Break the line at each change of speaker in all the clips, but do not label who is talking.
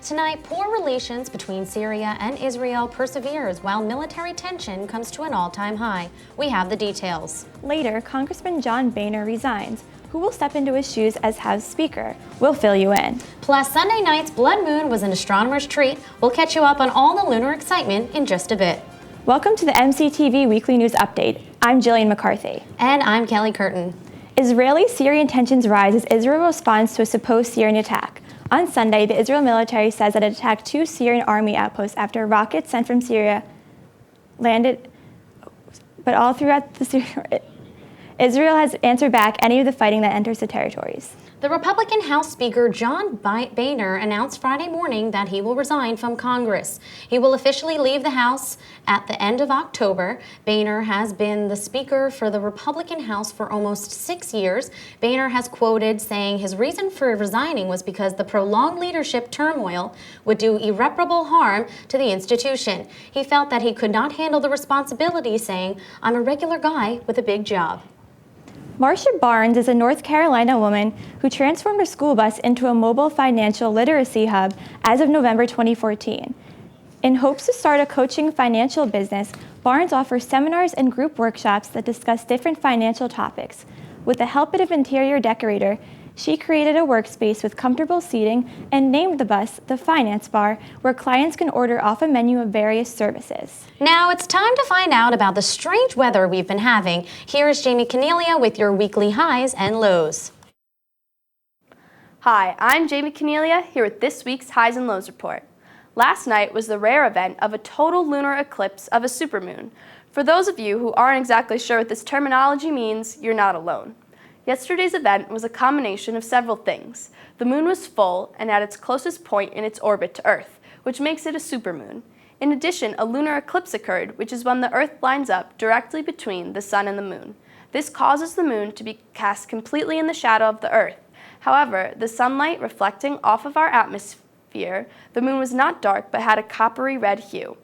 Tonight, poor relations between Syria and Israel perseveres while military tension comes to an all-time high. We have the details.
Later, Congressman John Boehner resigns. Who will step into his shoes as House Speaker? We'll fill you in.
Plus, Sunday night's blood moon was an astronomer's treat. We'll catch you up on all the lunar excitement in just a bit.
Welcome to the MCTV Weekly News Update. I'm Jillian McCarthy.
And I'm Kelly Curtin.
Israeli-Syrian tensions rise as Israel responds to a supposed Syrian attack. On Sunday, the Israel military says that it attacked 2 Syrian army outposts after rockets sent from Syria landed, but all throughout the Syria. Israel has answered back any of the fighting that enters the territories.
The Republican House Speaker John Boehner announced Friday morning that he will resign from Congress. He will officially leave the House at the end of October. Boehner has been the Speaker for the Republican House for almost 6 years. Boehner has quoted saying his reason for resigning was because the prolonged leadership turmoil would do irreparable harm to the institution. He felt that he could not handle the responsibility, saying, "I'm a regular guy with a big job."
Marcia Barnes is a North Carolina woman who transformed her school bus into a mobile financial literacy hub as of November 2014. In hopes to start a coaching financial business, Barnes offers seminars and group workshops that discuss different financial topics. With the help of an interior decorator, she created a workspace with comfortable seating and named the bus the Finance Bar, where clients can order off a menu of various services.
Now it's time to find out about the strange weather we've been having. Here is Jamie Cornelia with your weekly highs and lows.
Hi, I'm Jamie Cornelia here with this week's Highs and Lows report. Last night was the rare event of a total lunar eclipse of a supermoon. For those of you who aren't exactly sure what this terminology means, you're not alone. Yesterday's event was a combination of several things. The moon was full and at its closest point in its orbit to Earth, which makes it a supermoon. In addition, a lunar eclipse occurred, which is when the Earth lines up directly between the sun and the moon. This causes the moon to be cast completely in the shadow of the Earth. However, the sunlight reflecting off of our atmosphere, the moon was not dark but had a coppery red hue.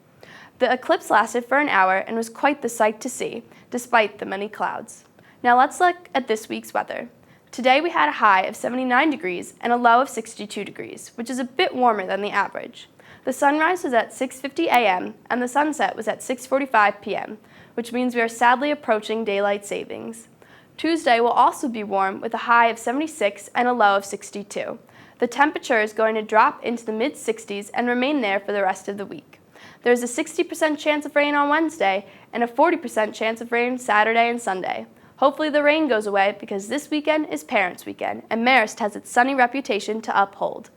The eclipse lasted for an hour and was quite the sight to see, despite the many clouds. Now let's look at this week's weather. Today we had a high of 79 degrees and a low of 62 degrees, which is a bit warmer than the average. The sunrise was at 6:50 a.m. and the sunset was at 6:45 p.m., which means we are sadly approaching daylight savings. Tuesday will also be warm with a high of 76 and a low of 62. The temperature is going to drop into the mid-60s and remain there for the rest of the week. There is a 60% chance of rain on Wednesday and a 40% chance of rain Saturday and Sunday. Hopefully the rain goes away because this weekend is Parents' Weekend and Marist has its sunny reputation to uphold.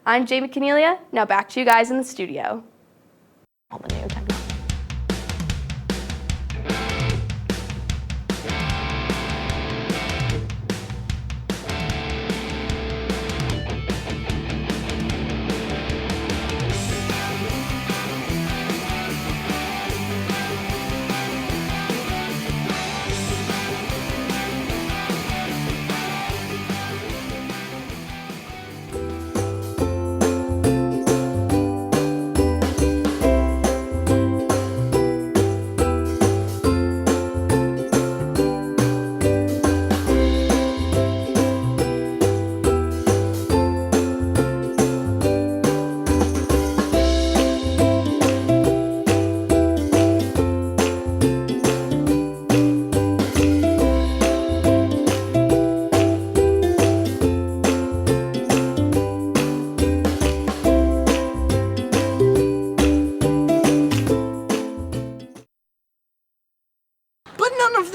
I'm Jamie Cornelia. Now back to you guys in the studio.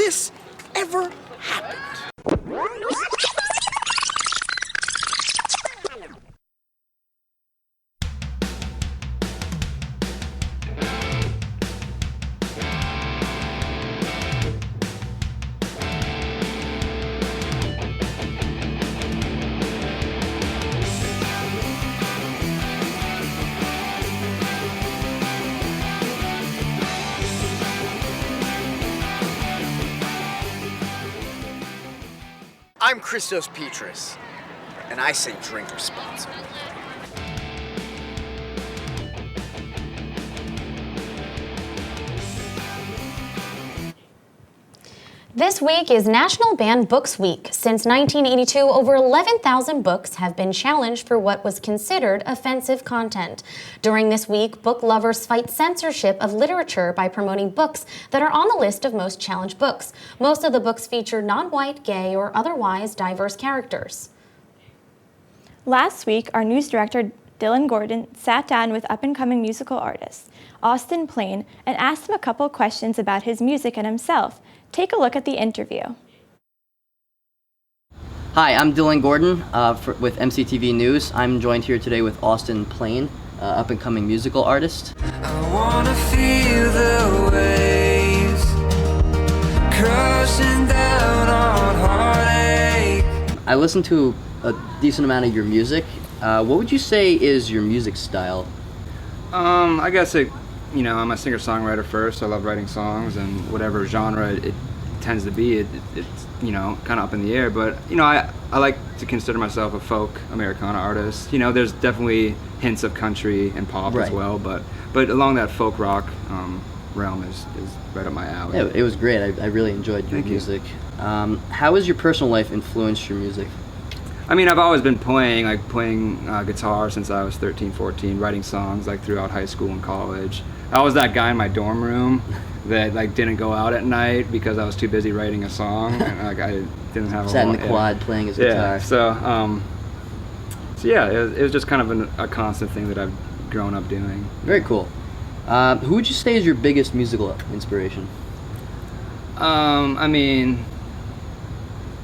this ever happened. I'm Christos Petris, and I say drink responsibly.
This week is National Banned Books Week. Since 1982, over 11,000 books have been challenged for what was considered offensive content. During this week, book lovers fight censorship of literature by promoting books that are on the list of most challenged books. Most of the books feature non-white, gay, or otherwise diverse characters.
Last week, our news director, Dylan Gordon, sat down with up-and-coming musical artist Austin Plain and asked him a couple questions about his music and himself. Take a look at the interview.
Hi, I'm Dylan Gordon with MCTV News. I'm joined here today with Austin Plain, up-and-coming musical artist.
I wanna feel the waves crashing down on heartache.
I listen to a decent amount of your music. What would you say is your music style?
I guess I'm a singer-songwriter first. I love writing songs, and whatever genre it tends to be, it's kind of up in the air. But I like to consider myself a folk Americana artist. There's definitely hints of country and pop as well, but along that folk rock realm is right up my alley.
Yeah, it was great. I really enjoyed your music. How has your personal life influenced your music?
I mean, I've always been playing guitar since I was 13, 14, writing songs throughout high school and college. I was that guy in my dorm room that didn't go out at night because I was too busy writing a song, and I didn't have
Sat in the quad playing his guitar.
Yeah, so yeah, it was just kind of a constant thing that I've grown up doing.
Very cool. Who would you say is your biggest musical inspiration?
I mean,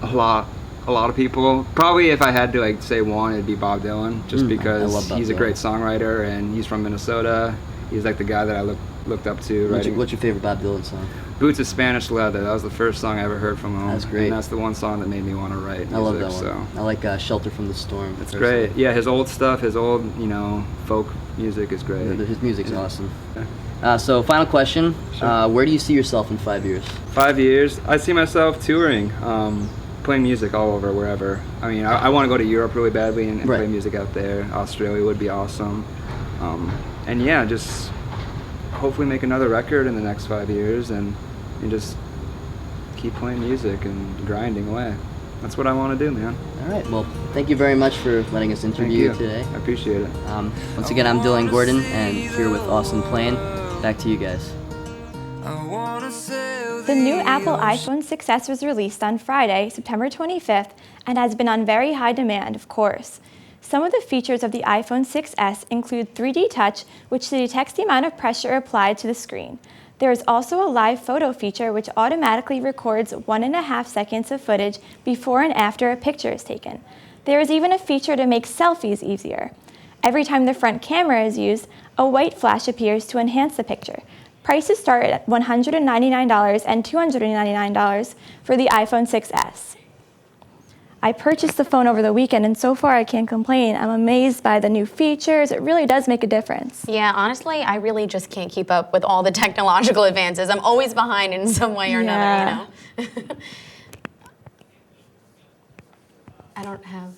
a lot of people. Probably if I had to say one, it'd be Bob Dylan, just because he's a great songwriter and he's from Minnesota. He's the guy that I looked up to.
What's your favorite Bob Dylan song?
Boots of Spanish Leather. That was the first song I ever heard from him.
That's great.
And that's the one song that made me want to write music.
I love that one.
So.
I like Shelter from the Storm.
It's great. Song. Yeah, his old stuff, his old, folk music is great.
His music's awesome. So final question,
Sure.
Where do you see yourself in 5 years?
5 years, I see myself touring, playing music all over, wherever. I mean, I want to go to Europe really badly and play music out there. Australia would be awesome. And yeah, just hopefully make another record in the next 5 years and just keep playing music and grinding away. That's what I want to do, man.
All right, well, thank you very much for letting us interview you today.
I appreciate it.
Once again, I'm Dylan Gordon, and here with Austin Plain. Back to you guys.
The new Apple iPhone 6s was released on Friday, September 25th, and has been on very high demand, of course. Some of the features of the iPhone 6s include 3D Touch, which detects the amount of pressure applied to the screen. There is also a live photo feature which automatically records 1.5 seconds of footage before and after a picture is taken. There is even a feature to make selfies easier. Every time the front camera is used, a white flash appears to enhance the picture. Prices start at $199 and $299 for the iPhone 6s. I purchased the phone over the weekend, and so far I can't complain. I'm amazed by the new features. It really does make a difference.
Yeah, honestly, I really just can't keep up with all the technological advances. I'm always behind in some way or another, I don't have...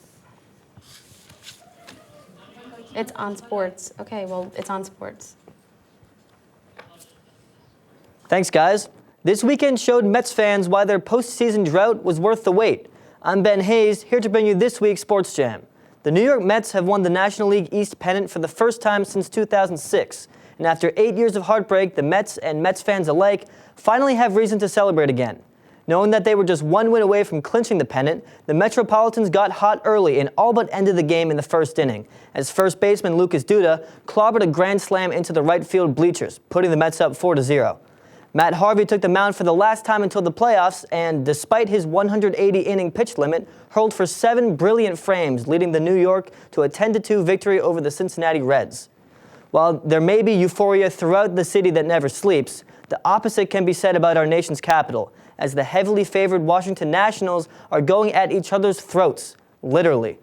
It's on sports. Okay, well, it's on sports.
Thanks, guys. This weekend showed Mets fans why their postseason drought was worth the wait. I'm Ben Hayes, here to bring you this week's Sports Jam. The New York Mets have won the National League East pennant for the first time since 2006. And after 8 years of heartbreak, the Mets and Mets fans alike finally have reason to celebrate again. Knowing that they were just one win away from clinching the pennant, the Metropolitans got hot early and all but ended the game in the first inning, as first baseman Lucas Duda clobbered a grand slam into the right field bleachers, putting the Mets up 4-0. Matt Harvey took the mound for the last time until the playoffs and, despite his 180-inning pitch limit, hurled for 7 brilliant frames, leading the New York to a 10-2 victory over the Cincinnati Reds. While there may be euphoria throughout the city that never sleeps, the opposite can be said about our nation's capital, as the heavily favored Washington Nationals are going at each other's throats, literally.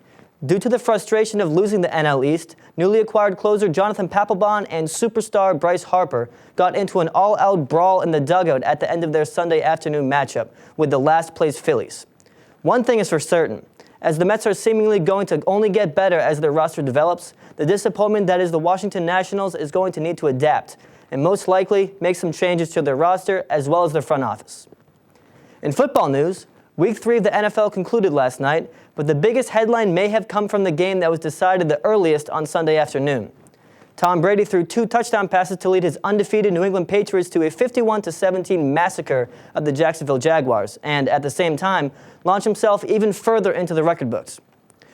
Due to the frustration of losing the NL East, newly acquired closer Jonathan Papelbon and superstar Bryce Harper got into an all-out brawl in the dugout at the end of their Sunday afternoon matchup with the last-place Phillies. One thing is for certain. As the Mets are seemingly going to only get better as their roster develops, the disappointment that is the Washington Nationals is going to need to adapt and most likely make some changes to their roster as well as their front office. In football news, Week 3 of the NFL concluded last night, but the biggest headline may have come from the game that was decided the earliest on Sunday afternoon. Tom Brady threw 2 touchdown passes to lead his undefeated New England Patriots to a 51-17 massacre of the Jacksonville Jaguars, and at the same time, launched himself even further into the record books.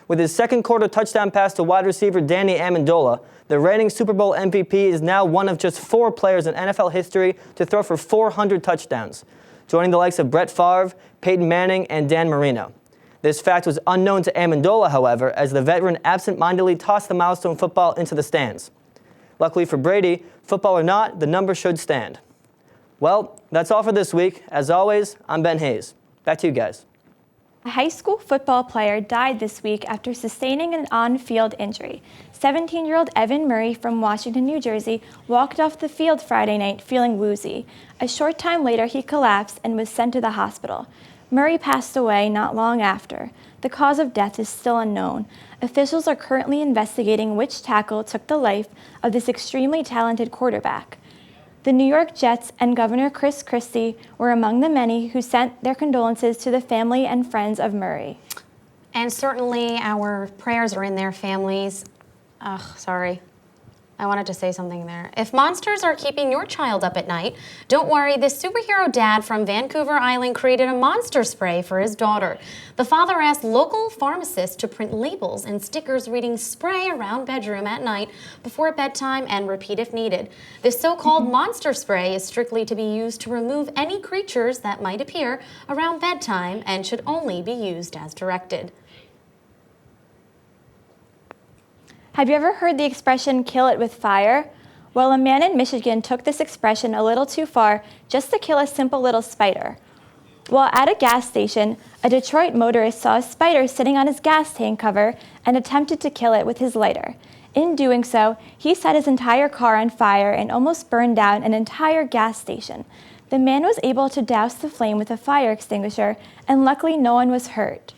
With his second quarter touchdown pass to wide receiver Danny Amendola, the reigning Super Bowl MVP is now one of just 4 players in NFL history to throw for 400 touchdowns, joining the likes of Brett Favre, Peyton Manning, and Dan Marino. This fact was unknown to Amendola, however, as the veteran absent-mindedly tossed the milestone football into the stands. Luckily for Brady, football or not, the number should stand. Well, that's all for this week. As always, I'm Ben Hayes. Back to you guys.
A high school football player died this week after sustaining an on-field injury. 17-year-old Evan Murray from Washington, New Jersey, walked off the field Friday night feeling woozy. A short time later, he collapsed and was sent to the hospital. Murray passed away not long after. The cause of death is still unknown. Officials are currently investigating which tackle took the life of this extremely talented quarterback. The New York Jets and Governor Chris Christie were among the many who sent their condolences to the family and friends of Murray.
And certainly our prayers are in their families. Sorry. I wanted to say something there. If monsters are keeping your child up at night, don't worry, this superhero dad from Vancouver Island created a monster spray for his daughter. The father asked local pharmacists to print labels and stickers reading "spray around bedroom at night before bedtime and repeat if needed." This so-called monster spray is strictly to be used to remove any creatures that might appear around bedtime and should only be used as directed.
Have you ever heard the expression, "kill it with fire"? Well, a man in Michigan took this expression a little too far just to kill a simple little spider. While at a gas station, a Detroit motorist saw a spider sitting on his gas tank cover and attempted to kill it with his lighter. In doing so, he set his entire car on fire and almost burned down an entire gas station. The man was able to douse the flame with a fire extinguisher, and luckily no one was hurt.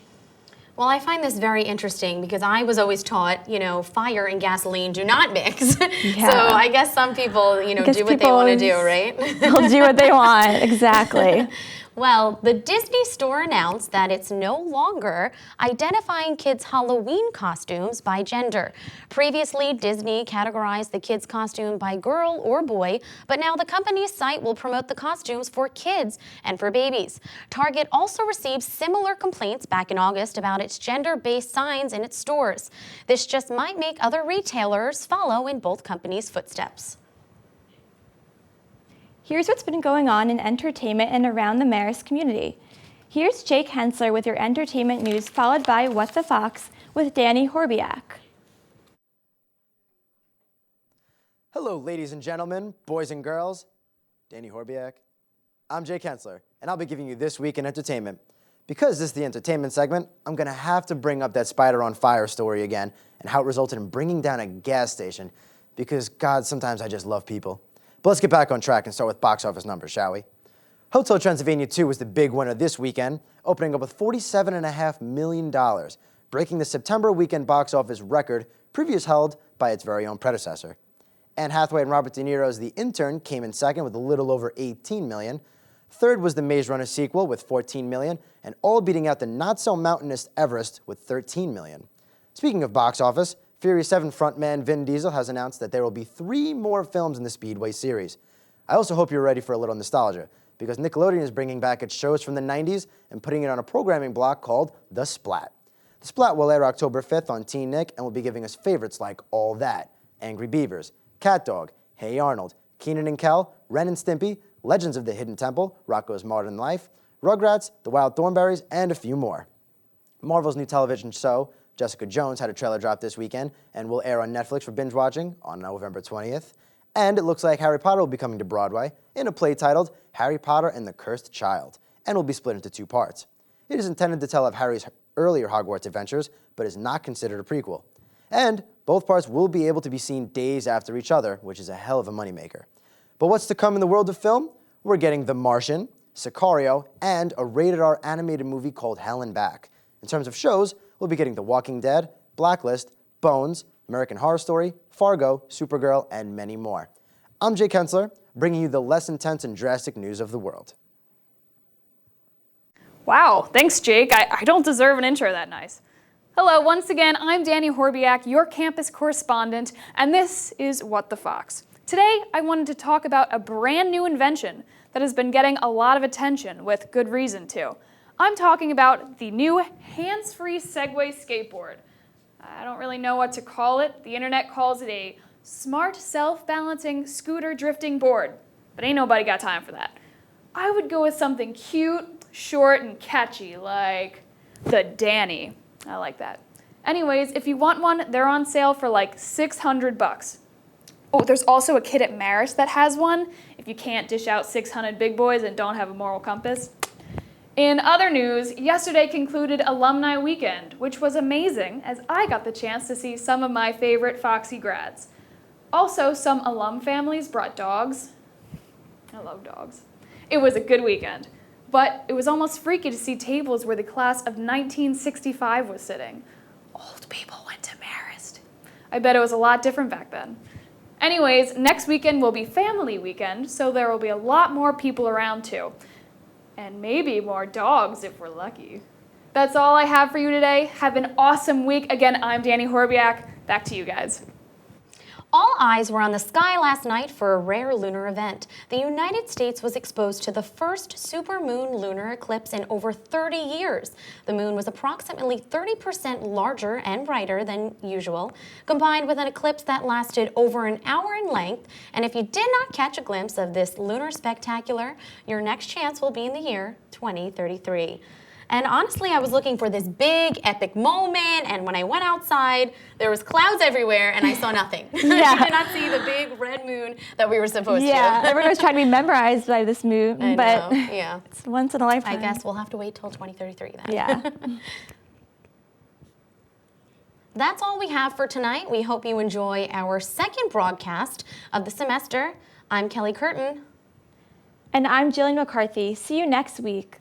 Well, I find this very interesting because I was always taught, fire and gasoline do not mix.
Yeah.
So I guess some people, do what they want to do, right?
They'll do what they want, exactly.
Well, the Disney store announced that it's no longer identifying kids' Halloween costumes by gender. Previously, Disney categorized the kids' costume by girl or boy, but now the company's site will promote the costumes for kids and for babies. Target also received similar complaints back in August about its gender-based signs in its stores. This just might make other retailers follow in both companies' footsteps.
Here's what's been going on in entertainment and around the Marist community. Here's Jake Hensler with your entertainment news, followed by What the Fox with Danny Horbiak.
Hello, ladies and gentlemen, boys and girls. Danny Horbiak. I'm Jake Hensler, and I'll be giving you This Week in Entertainment. Because this is the entertainment segment, I'm going to have to bring up that spider on fire story again and how it resulted in bringing down a gas station. Because, God, sometimes I just love people. But let's get back on track and start with box office numbers, shall we? Hotel Transylvania 2 was the big winner this weekend, opening up with $47.5 million, breaking the September weekend box office record previously held by its very own predecessor. Anne Hathaway and Robert De Niro's The Intern came in second with a little over $18 million. Third was the Maze Runner sequel with $14 million, and all beating out the not-so-mountainous Everest with $13 million. Speaking of box office, Furious 7 frontman Vin Diesel has announced that there will be 3 more films in the Speedway series. I also hope you're ready for a little nostalgia, because Nickelodeon is bringing back its shows from the 90s and putting it on a programming block called The Splat. The Splat will air October 5th on Teen Nick and will be giving us favorites like All That, Angry Beavers, Cat Dog, Hey Arnold, Kenan and Kel, Ren and Stimpy, Legends of the Hidden Temple, Rocko's Modern Life, Rugrats, The Wild Thornberrys, and a few more. Marvel's new television show, Jessica Jones, had a trailer drop this weekend and will air on Netflix for binge watching on November 20th. And it looks like Harry Potter will be coming to Broadway in a play titled Harry Potter and the Cursed Child, and will be split into 2 parts. It is intended to tell of Harry's earlier Hogwarts adventures, but is not considered a prequel. And both parts will be able to be seen days after each other, which is a hell of a moneymaker. But what's to come in the world of film? We're getting The Martian, Sicario, and a rated-R animated movie called Hell and Back. In terms of shows, we'll be getting The Walking Dead, Blacklist, Bones, American Horror Story, Fargo, Supergirl, and many more. I'm Jake Hensler, bringing you the less intense and drastic news of the world.
Wow, thanks, Jake. I don't deserve an intro that nice. Hello, once again, I'm Danny Horbiak, your campus correspondent, and this is What the Fox. Today, I wanted to talk about a brand new invention that has been getting a lot of attention, with good reason too. I'm talking about the new hands-free Segway skateboard. I don't really know what to call it. The internet calls it a smart self-balancing scooter drifting board, but ain't nobody got time for that. I would go with something cute, short, and catchy, like the Danny. I like that. Anyways, if you want one, they're on sale for like $600. Oh, there's also a kid at Marist that has one, if you can't dish out 600 big boys and don't have a moral compass. In other news, yesterday concluded Alumni Weekend, which was amazing as I got the chance to see some of my favorite Foxy grads. Also, some alum families brought dogs. I love dogs. It was a good weekend, but it was almost freaky to see tables where the class of 1965 was sitting. Old people went to Marist. I bet it was a lot different back then. Anyways, next weekend will be family weekend, so there will be a lot more people around too. And maybe more dogs if we're lucky. That's all I have for you today. Have an awesome week. Again, I'm Danny Horbiak. Back to you guys.
All eyes were on the sky last night for a rare lunar event. The United States was exposed to the first supermoon lunar eclipse in over 30 years. The moon was approximately 30% larger and brighter than usual, combined with an eclipse that lasted over an hour in length. And if you did not catch a glimpse of this lunar spectacular, your next chance will be in the year 2033. And honestly, I was looking for this big, epic moment, and when I went outside, there was clouds everywhere, and I saw nothing.
Yeah.
I did not see the big red moon that we were supposed to.
Yeah, everyone was trying to be memorized by this moon, but
yeah.
It's once in a lifetime.
I guess we'll have to wait till 2033 then.
Yeah.
That's all we have for tonight. We hope you enjoy our second broadcast of the semester. I'm Kelly Curtin.
And I'm Jillian McCarthy. See you next week.